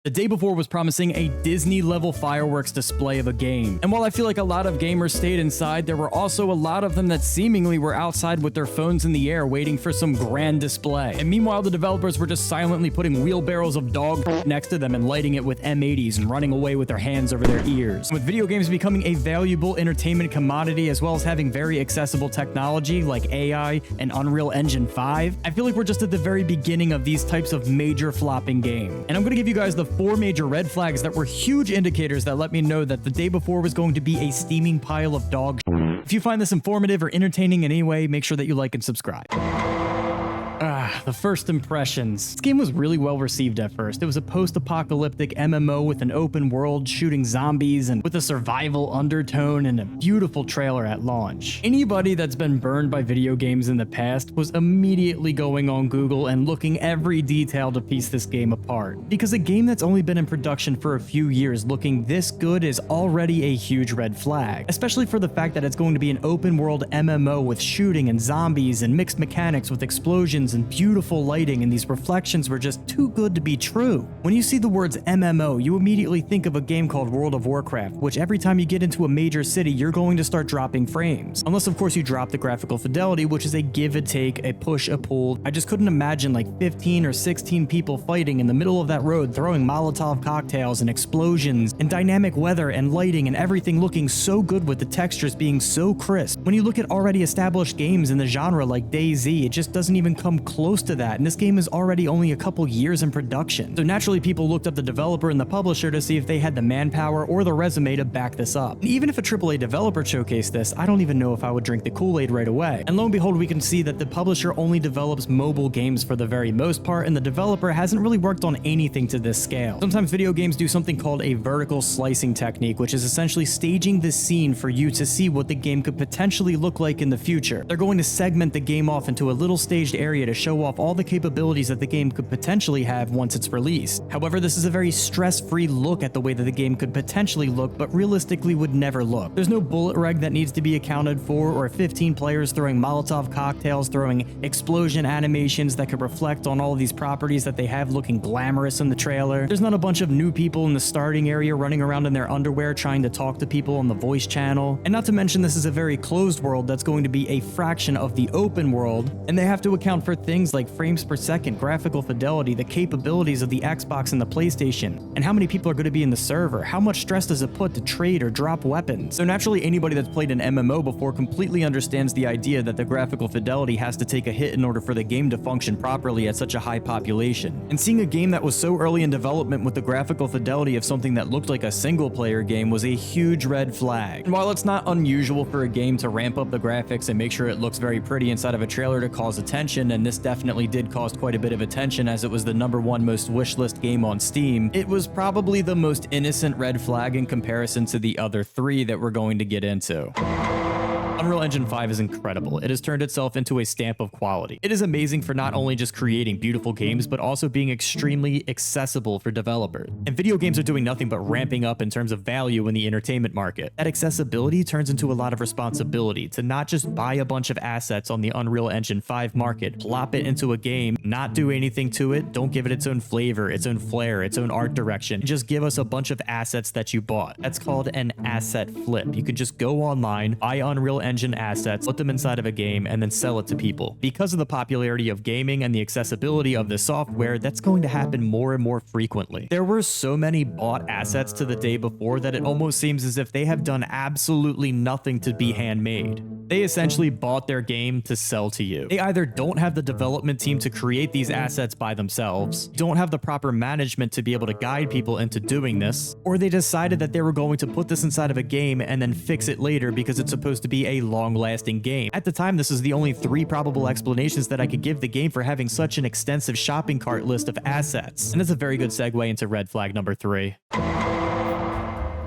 The day before was promising a Disney-level fireworks display of a game. And while I feel like a lot of gamers stayed inside, there were also a lot of them that seemingly were outside with their phones in the air waiting for some grand display. And meanwhile, the developers were just silently putting wheelbarrows of dog next to them and lighting it with M80s and running away with their hands over their ears. With video games becoming a valuable entertainment commodity as well as having very accessible technology like AI and Unreal Engine 5, I feel like we're just at the very beginning of these types of major flopping game. And I'm gonna give you guys the 4 major red flags that were huge indicators that let me know that the day before was going to be a steaming pile of dog shit. If you find this informative or entertaining in any way, make sure that you like and subscribe. The first impressions. This game was really well received at first. It was a post-apocalyptic MMO with an open world shooting zombies and with a survival undertone and a beautiful trailer at launch. Anybody that's been burned by video games in the past was immediately going on Google and looking every detail to piece this game apart. Because a game that's only been in production for a few years looking this good is already a huge red flag, especially for the fact that it's going to be an open world MMO with shooting and zombies and mixed mechanics with explosions and beautiful lighting, and these reflections were just too good to be true. When you see the words MMO, you immediately think of a game called World of Warcraft, which every time you get into a major city, you're going to start dropping frames. Unless, of course, you drop the graphical fidelity, which is a give and take, a push, a pull. I just couldn't imagine like 15 or 16 people fighting in the middle of that road, throwing Molotov cocktails and explosions and dynamic weather and lighting and everything looking so good with the textures being so crisp. When you look at already established games in the genre like DayZ, it just doesn't even come close to that, and this game is already only a couple years in production. So naturally people looked up the developer and the publisher to see if they had the manpower or the resume to back this up. And even if a AAA developer showcased this, I don't even know if I would drink the Kool-Aid right away. And lo and behold, we can see that the publisher only develops mobile games for the very most part, and the developer hasn't really worked on anything to this scale. Sometimes video games do something called a vertical slicing technique, which is essentially staging the scene for you to see what the game could potentially look like in the future. They're going to segment the game off into a little staged area to show off all the capabilities that the game could potentially have once it's released. However, this is a very stress-free look at the way that the game could potentially look, but realistically would never look. There's no bullet reg that needs to be accounted for, or 15 players throwing Molotov cocktails, throwing explosion animations that could reflect on all of these properties that they have looking glamorous in the trailer. There's not a bunch of new people in the starting area running around in their underwear trying to talk to people on the voice channel. And not to mention, this is a very closed world that's going to be a fraction of the open world, and they have to account for things like frames per second, graphical fidelity, the capabilities of the Xbox and the PlayStation, and how many people are going to be in the server. How much stress does it put to trade or drop weapons? So naturally, anybody that's played an MMO before completely understands the idea that the graphical fidelity has to take a hit in order for the game to function properly at such a high population. And seeing a game that was so early in development with the graphical fidelity of something that looked like a single-player game was a huge red flag. And while it's not unusual for a game to ramp up the graphics and make sure it looks very pretty inside of a trailer to cause attention, and this definitely did cause quite a bit of attention as it was the #1 most wishlist game on Steam, it was probably the most innocent red flag in comparison to the other 3 that we're going to get into. Unreal Engine 5 is incredible. It has turned itself into a stamp of quality. It is amazing for not only just creating beautiful games, but also being extremely accessible for developers. And video games are doing nothing but ramping up in terms of value in the entertainment market. That accessibility turns into a lot of responsibility to not just buy a bunch of assets on the Unreal Engine 5 market, plop it into a game, not do anything to it, don't give it its own flavor, its own flair, its own art direction, just give us a bunch of assets that you bought. That's called an asset flip. You can just go online, buy Unreal Engine assets, put them inside of a game, and then sell it to people. Because of the popularity of gaming and the accessibility of the software, that's going to happen more and more frequently. There were so many bought assets to the day before that it almost seems as if they have done absolutely nothing to be handmade. They essentially bought their game to sell to you. They either don't have the development team to create these assets by themselves, don't have the proper management to be able to guide people into doing this, or they decided that they were going to put this inside of a game and then fix it later because it's supposed to be a long-lasting game. At the time, this is the only 3 probable explanations that I could give the game for having such an extensive shopping cart list of assets. And that's a very good segue into red flag number 3.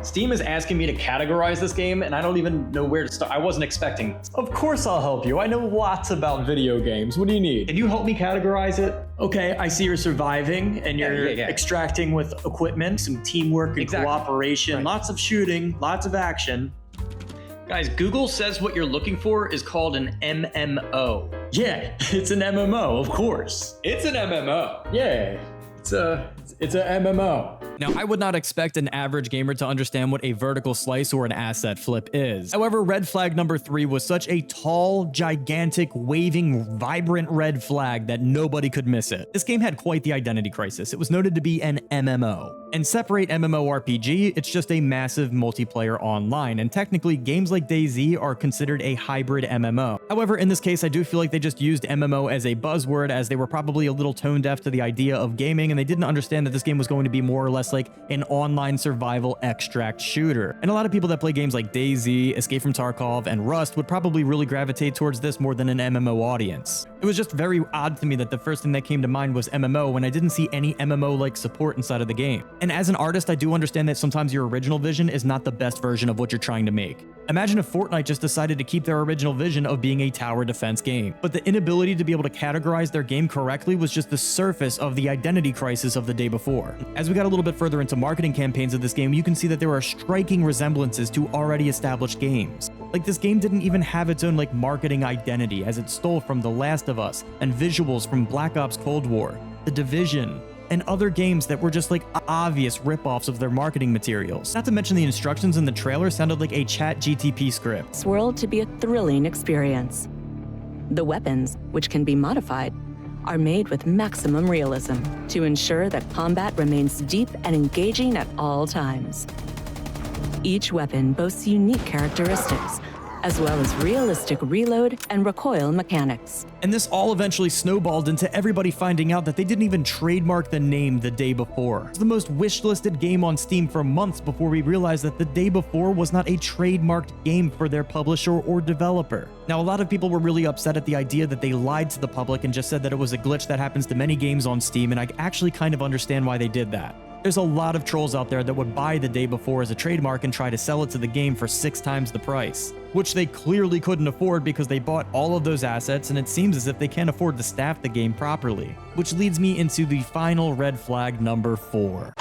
Steam is asking me to categorize this game, and I don't even know where to start. I wasn't expecting this. Of course I'll help you. I know lots about video games. What do you need? Can you help me categorize it? Okay, I see you're surviving and you're extracting with equipment, some teamwork and cooperation, Right. lots of shooting, lots of action. Guys, Google says what you're looking for is called an MMO. Yeah, it's an MMO, of course. It's an MMO. Yeah, it's a MMO. Now, I would not expect an average gamer to understand what a vertical slice or an asset flip is. However, red flag number 3 was such a tall, gigantic, waving, vibrant red flag that nobody could miss it. This game had quite the identity crisis. It was noted to be an MMO. And separate MMORPG, it's just a massive multiplayer online, and technically games like DayZ are considered a hybrid MMO. However, in this case, I do feel like they just used MMO as a buzzword, as they were probably a little tone deaf to the idea of gaming, and they didn't understand that this game was going to be more or less like an online survival extract shooter. And a lot of people that play games like DayZ, Escape from Tarkov, and Rust would probably really gravitate towards this more than an MMO audience. It was just very odd to me that the first thing that came to mind was MMO when I didn't see any MMO-like support inside of the game. And as an artist, I do understand that sometimes your original vision is not the best version of what you're trying to make. Imagine if Fortnite just decided to keep their original vision of being a tower defense game, but the inability to be able to categorize their game correctly was just the surface of the identity crisis of the day before. As we got a little bit further into marketing campaigns of this game, you can see that there are striking resemblances to already established games. Like, this game didn't even have its own marketing identity, as it stole from The Last of Us and visuals from Black Ops Cold War, The Division, and other games that were just obvious ripoffs of their marketing materials. Not to mention the instructions in the trailer sounded like a ChatGPT script. This world to be a thrilling experience. The weapons, which can be modified, are made with maximum realism to ensure that combat remains deep and engaging at all times. Each weapon boasts unique characteristics, as well as realistic reload and recoil mechanics. And this all eventually snowballed into everybody finding out that they didn't even trademark the name The Day Before. It was the most wishlisted game on Steam for months before we realized that The Day Before was not a trademarked game for their publisher or developer. Now, a lot of people were really upset at the idea that they lied to the public and just said that it was a glitch that happens to many games on Steam, and I actually kind of understand why they did that. There's a lot of trolls out there that would buy The Day Before as a trademark and try to sell it to the game for 6 times the price, which they clearly couldn't afford because they bought all of those assets, and it seems as if they can't afford to staff the game properly. Which leads me into the final red flag number 4.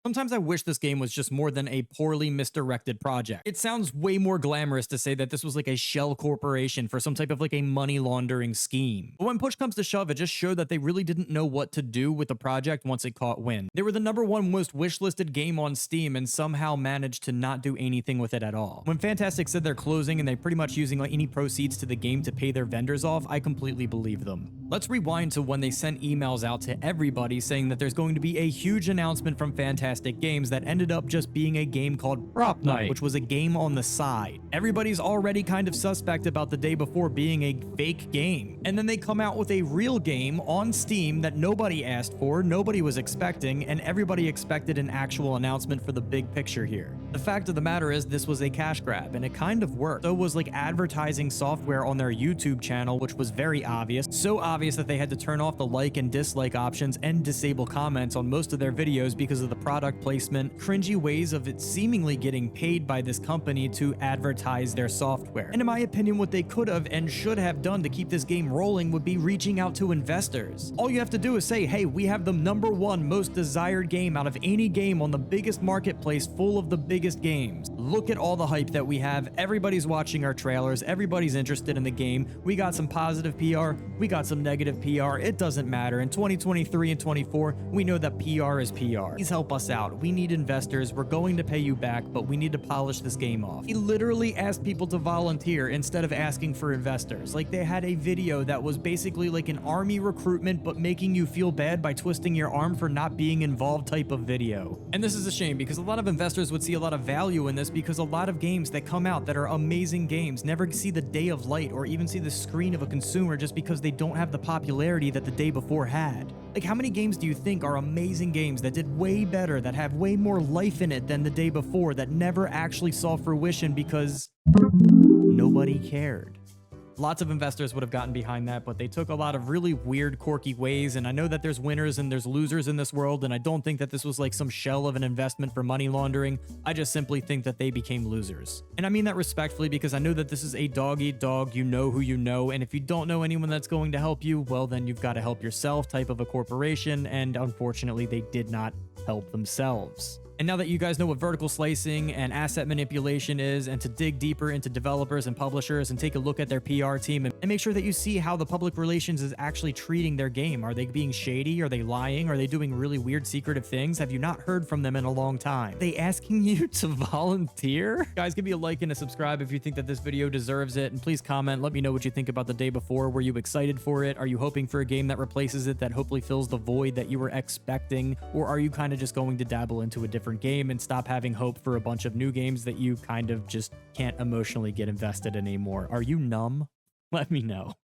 Sometimes I wish this game was just more than a poorly misdirected project. It sounds way more glamorous to say that this was like a shell corporation for some type of a money laundering scheme. But when push comes to shove, it just showed that they really didn't know what to do with the project once it caught wind. They were the #1 most wishlisted game on Steam and somehow managed to not do anything with it at all. When Fantastic said they're closing and they're pretty much using any proceeds to the game to pay their vendors off, I completely believe them. Let's rewind to when they sent emails out to everybody saying that there's going to be a huge announcement from Fantastic Games that ended up just being a game called Prop Night, which was a game on the side. Everybody's already kind of suspect about The Day Before being a fake game. And then they come out with a real game on Steam that nobody asked for, nobody was expecting, and everybody expected an actual announcement for the big picture here. The fact of the matter is this was a cash grab, and it kind of worked. So was advertising software on their YouTube channel, which was very obvious. So obvious that they had to turn off the like and dislike options and disable comments on most of their videos because of the product placement, cringy ways of it seemingly getting paid by this company to advertise their software. And in my opinion, what they could have and should have done to keep this game rolling would be reaching out to investors. All you have to do is say, hey, we have the #1 most desired game out of any game on the biggest marketplace full of the biggest games. Look at all the hype that we have. Everybody's watching our trailers. Everybody's interested in the game. We got some positive PR. We got some negative PR. It doesn't matter. In 2023 and 24, we know that PR is PR. Please help us out. We need investors. We're going to pay you back, but we need to polish this game off. He literally asked people to volunteer instead of asking for investors. They had a video that was basically like an army recruitment, but making you feel bad by twisting your arm for not being involved type of video. And this is a shame because a lot of investors would see a lot of value in this because a lot of games that come out that are amazing games never see the day of light or even see the screen of a consumer just because they don't have the popularity that The Day Before had. How many games do you think are amazing games that did way better, that have way more life in it than The Day Before, that never actually saw fruition because nobody cared? Lots of investors would have gotten behind that, but they took a lot of really weird, quirky ways, and I know that there's winners and there's losers in this world, and I don't think that this was some shell of an investment for money laundering. I just simply think that they became losers. And I mean that respectfully because I know that this is a dog-eat-dog, you know who you know, and if you don't know anyone that's going to help you, well, then you've got to help yourself type of a corporation, and unfortunately, they did not help themselves. And now that you guys know what vertical slicing and asset manipulation is, and to dig deeper into developers and publishers and take a look at their PR team and make sure that you see how the public relations is actually treating their game. Are they being shady? Are they lying? Are they doing really weird secretive things? Have you not heard from them in a long time? Are they asking you to volunteer? Guys, give me a like and a subscribe if you think that this video deserves it, and please comment. Let me know what you think about The Day Before. Were you excited for it? Are you hoping for a game that replaces it, that hopefully fills the void that you were expecting? Or are you kind of just going to dabble into a different game and stop having hope for a bunch of new games that you kind of just can't emotionally get invested in anymore? Are you numb? Let me know.